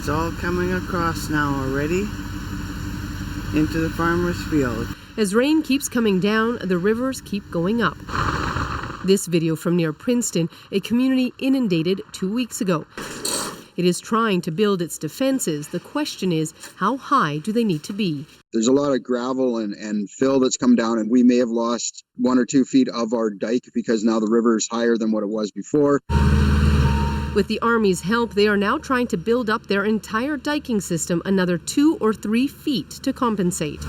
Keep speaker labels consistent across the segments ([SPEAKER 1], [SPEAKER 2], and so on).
[SPEAKER 1] It's all coming across now already into the farmer's field.
[SPEAKER 2] As rain keeps coming down, the rivers keep going up. This video from near Princeton, a community inundated 2 weeks ago. It is trying to build its defenses. The question is, how high do they need to be?
[SPEAKER 3] There's a lot of gravel and fill that's come down, and we may have lost 1 or 2 feet of our dike because now the river is higher than what it was before.
[SPEAKER 2] With the Army's help, they are now trying to build up their entire diking system another 2 or 3 feet to compensate.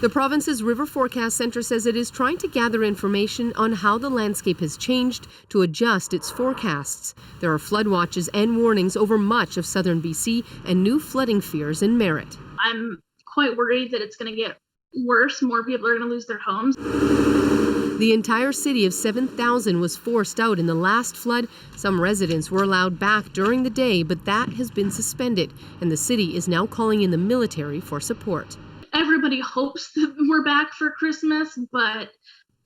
[SPEAKER 2] The province's River Forecast Centre says it is trying to gather information on how the landscape has changed to adjust its forecasts. There are flood watches and warnings over much of southern BC and new flooding fears in Merritt.
[SPEAKER 4] I'm quite worried that it's going to get worse. More people are going to lose their homes.
[SPEAKER 2] The entire city of 7,000 was forced out in the last flood. Some residents were allowed back during the day, but that has been suspended, and the city is now calling in the military for support.
[SPEAKER 4] Everybody hopes that we're back for Christmas, but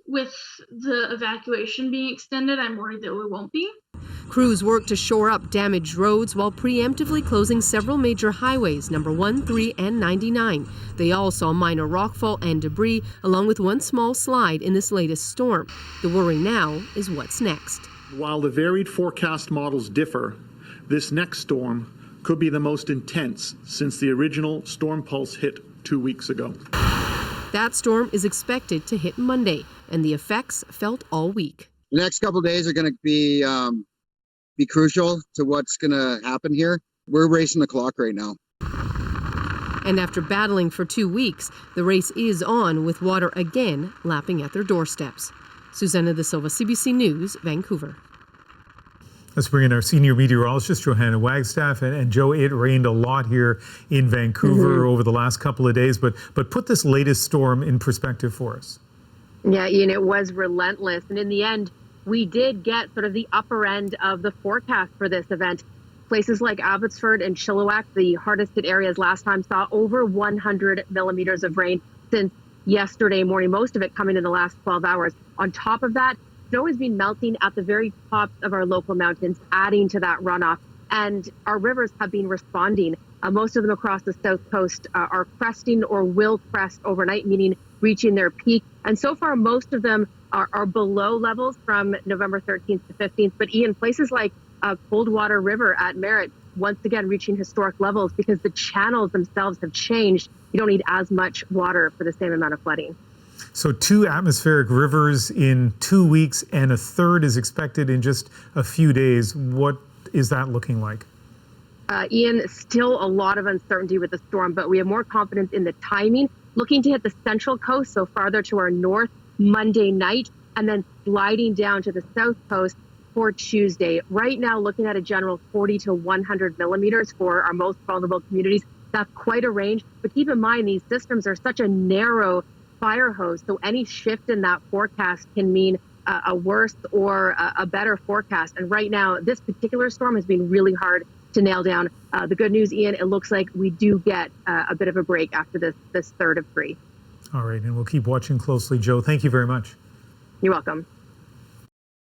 [SPEAKER 4] with the evacuation being extended, I'm worried that we won't be.
[SPEAKER 2] Crews work to shore up damaged roads while preemptively closing several major highways, number 1, 3, and 99. They all saw minor rockfall and debris, along with one small slide in this latest storm. The worry now is what's next.
[SPEAKER 5] While the varied forecast models differ, this next storm could be the most intense since the original storm pulse hit 2 weeks ago.
[SPEAKER 2] That storm is expected to hit Monday, and the effects felt all week.
[SPEAKER 3] The next couple of days are going to be crucial to what's going to happen here. We're racing the clock right now.
[SPEAKER 2] And after battling for 2 weeks, the race is on, with water again lapping at their doorsteps. Susanna De Silva, CBC News, Vancouver.
[SPEAKER 6] Let's bring in our senior meteorologist, Johanna Wagstaff. And Joe, it rained a lot here in Vancouver over the last couple of days, but put this latest storm in perspective for us.
[SPEAKER 7] Yeah, Ian, it was relentless. And in the end, we did get sort of the upper end of the forecast for this event. Places like Abbotsford and Chilliwack, the hardest hit areas last time, saw over 100 millimeters of rain since yesterday morning, most of it coming in the last 12 hours. On top of that, snow has been melting at the very tops of our local mountains, adding to that runoff. And our rivers have been responding. Most of them across the south coast are cresting or will crest overnight, meaning reaching their peak. And so far, most of them are below levels from November 13th to 15th. But Ian, places like Coldwater River at Merritt, once again reaching historic levels because the channels themselves have changed. You don't need as much water for the same amount of flooding.
[SPEAKER 6] So 2 atmospheric rivers in 2 weeks, and a third is expected in just a few days. What is that looking like?
[SPEAKER 7] Ian, still a lot of uncertainty with the storm, but we have more confidence in the timing. Looking to hit the central coast, so farther to our north, Monday night, and then sliding down to the south coast for Tuesday. Right now, looking at a general 40 to 100 millimeters for our most vulnerable communities. That's quite a range, but keep in mind these systems are such a narrow fire hose, so any shift in that forecast can mean a worse or a better forecast. And right now, this particular storm has been really hard to nail down. The good news, Ian, it looks like we do get a bit of a break after this third of 3.
[SPEAKER 6] All right, and we'll keep watching closely. Joe, thank you very much.
[SPEAKER 7] You're welcome.